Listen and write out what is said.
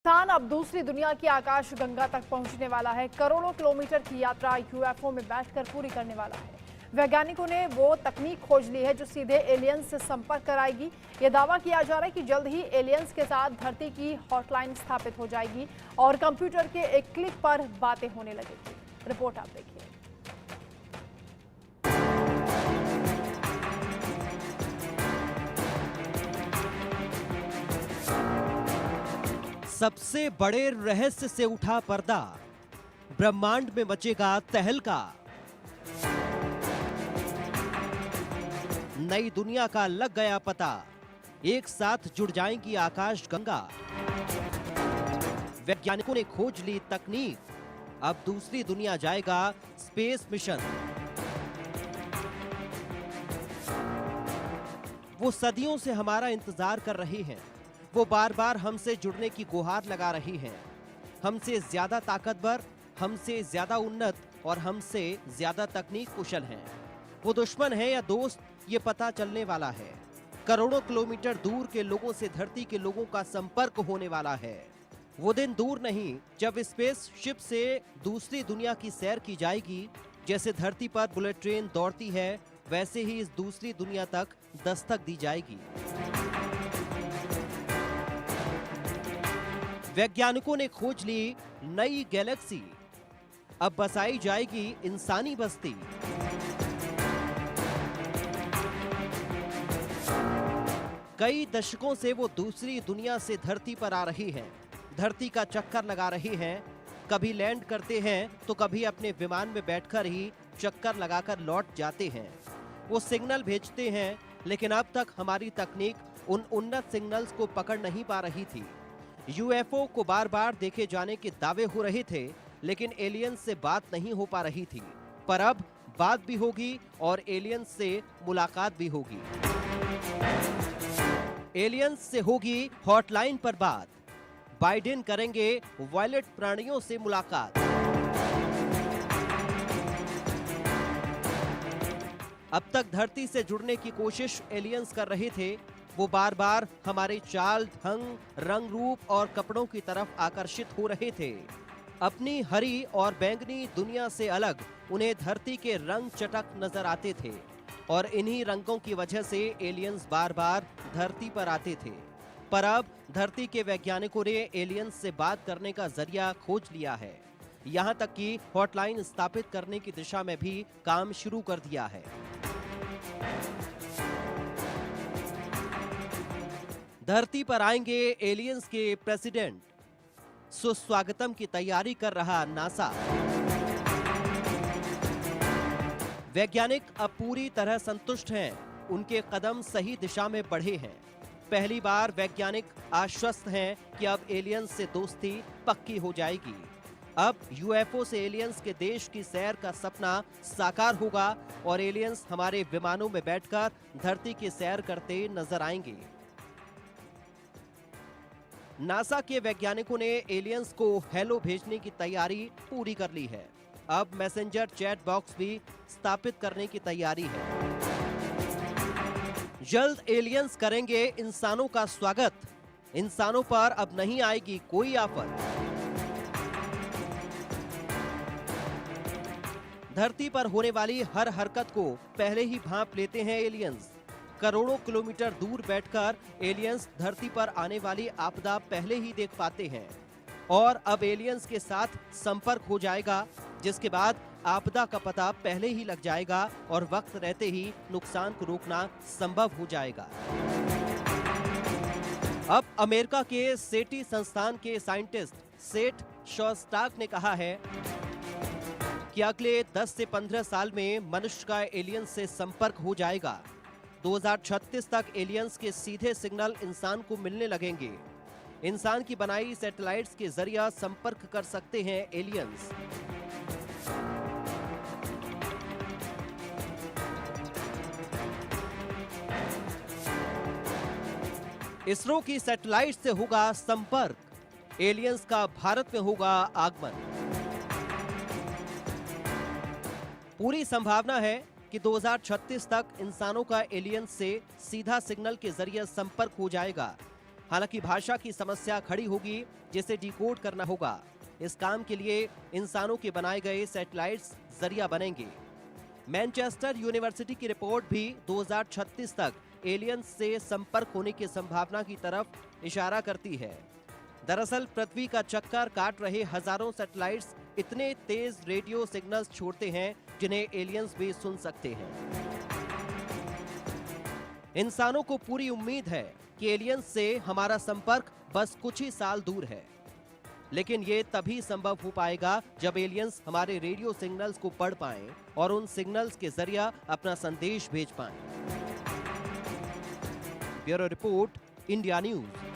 इंसान अब दूसरी दुनिया की आकाश गंगा तक पहुंचने वाला है। करोड़ों किलोमीटर की यात्रा यूएफओ में बैठकर पूरी करने वाला है। वैज्ञानिकों ने वो तकनीक खोज ली है जो सीधे एलियंस से संपर्क कराएगी। ये दावा किया जा रहा है कि जल्द ही एलियंस के साथ धरती की हॉटलाइन स्थापित हो जाएगी और कंप्यूटर के एक क्लिक पर बातें होने लगेगी। रिपोर्ट आप देखिए। सबसे बड़े रहस्य से उठा पर्दा, ब्रह्मांड में मचेगा तहलका। नई दुनिया का लग गया पता, एक साथ जुड़ जाएंगी आकाश गंगा। वैज्ञानिकों ने खोज ली तकनीक, अब दूसरी दुनिया जाएगा स्पेस मिशन। वो सदियों से हमारा इंतजार कर रही हैं। वो बार बार हमसे जुड़ने की गुहार लगा रही हैं। हमसे ज्यादा ताकतवर, हमसे ज्यादा उन्नत और हमसे ज्यादा तकनीक कुशल हैं। वो दुश्मन है या दोस्त, ये पता चलने वाला है। करोड़ों किलोमीटर दूर के लोगों से धरती के लोगों का संपर्क होने वाला है। वो दिन दूर नहीं जब स्पेस शिप से दूसरी दुनिया की सैर की जाएगी। जैसे धरती पर बुलेट ट्रेन दौड़ती है, वैसे ही इस दूसरी दुनिया तक दस्तक दी जाएगी। वैज्ञानिकों ने खोज ली नई गैलेक्सी, अब बसाई जाएगी इंसानी बस्ती। कई दशकों से वो दूसरी दुनिया से धरती पर आ रही हैं, धरती का चक्कर लगा रही हैं। कभी लैंड करते हैं तो कभी अपने विमान में बैठकर ही चक्कर लगाकर लौट जाते हैं। वो सिग्नल भेजते हैं, लेकिन अब तक हमारी तकनीक उन उन्नत सिग्नल्स को पकड़ नहीं पा रही थी। यूएफओ को बार बार देखे जाने के दावे हो रहे थे, लेकिन एलियंस से बात नहीं हो पा रही थी। पर अब बात भी होगी और एलियंस से मुलाकात भी होगी। एलियंस से होगी हॉटलाइन पर बात। बाइडेन करेंगे वायलेट प्राणियों से मुलाकात। अब तक धरती से जुड़ने की कोशिश एलियंस कर रहे थे। वो बार बार हमारे चाल ढंग, रंग रूप और कपड़ों की तरफ आकर्षित हो रहे थे। अपनी हरी और बैंगनी दुनिया से अलग उन्हें धरती के रंग चटक नजर आते थे और इन्हीं रंगों की वजह से एलियंस बार बार धरती पर आते थे। पर अब धरती के वैज्ञानिकों ने एलियंस से बात करने का जरिया खोज लिया है। यहाँ तक कि हॉटलाइन स्थापित करने की दिशा में भी काम शुरू कर दिया है। धरती पर आएंगे एलियंस के प्रेसिडेंट, सुस्वागतम की तैयारी कर रहा नासा। वैज्ञानिक अब पूरी तरह संतुष्ट हैं, उनके कदम सही दिशा में बढ़े हैं। पहली बार वैज्ञानिक आश्वस्त हैं कि अब एलियंस से दोस्ती पक्की हो जाएगी। अब यूएफओ से एलियंस के देश की सैर का सपना साकार होगा और एलियंस हमारे विमानों में बैठकर धरती की सैर करते नजर आएंगे। नासा के वैज्ञानिकों ने एलियंस को हेलो भेजने की तैयारी पूरी कर ली है। अब मैसेंजर चैट बॉक्स भी स्थापित करने की तैयारी है। जल्द एलियंस करेंगे इंसानों का स्वागत। इंसानों पर अब नहीं आएगी कोई आफत। धरती पर होने वाली हर हरकत को पहले ही भांप लेते हैं एलियंस। करोड़ों किलोमीटर दूर बैठकर एलियंस धरती पर आने वाली आपदा पहले ही देख पाते हैं और अब एलियंस के साथ संपर्क हो जाएगा, जिसके बाद आपदा का पता पहले ही लग जाएगा और वक्त रहते ही नुकसान को रोकना संभव हो जाएगा। अब अमेरिका के सेटी संस्थान के साइंटिस्ट सेठ शोस्टैक ने कहा है कि अगले 10 से 15 साल में मनुष्य का एलियंस से संपर्क हो जाएगा। 2036 तक एलियंस के सीधे सिग्नल इंसान को मिलने लगेंगे। इंसान की बनाई सैटेलाइट्स के जरिए संपर्क कर सकते हैं एलियंस। इसरो की सैटेलाइट से होगा संपर्क। एलियंस का भारत में होगा आगमन। पूरी संभावना है कि 2036 तक इंसानों का एलियंस से सीधा सिग्नल के जरिए संपर्क हो जाएगा। हालांकि भाषा की समस्या खड़ी होगी जिसे डिकोड करना होगा। इस काम के लिए इंसानों के बनाए गए सैटेलाइट्स जरिया बनेंगे। मैनचेस्टर यूनिवर्सिटी की रिपोर्ट भी 2036 तक एलियंस से संपर्क होने की संभावना की तरफ इशारा करती है। दरअसल पृथ्वी का चक्कर काट रहे हजारों सैटेलाइट्स इतने तेज रेडियो सिग्नल्स छोड़ते हैं जिन्हें एलियंस भी सुन सकते हैं। इंसानों को पूरी उम्मीद है कि एलियंस से हमारा संपर्क बस कुछ ही साल दूर है, लेकिन ये तभी संभव हो पाएगा जब एलियंस हमारे रेडियो सिग्नल्स को पढ़ पाएं और उन सिग्नल्स के जरिए अपना संदेश भेज पाएं। Bureau report, India news.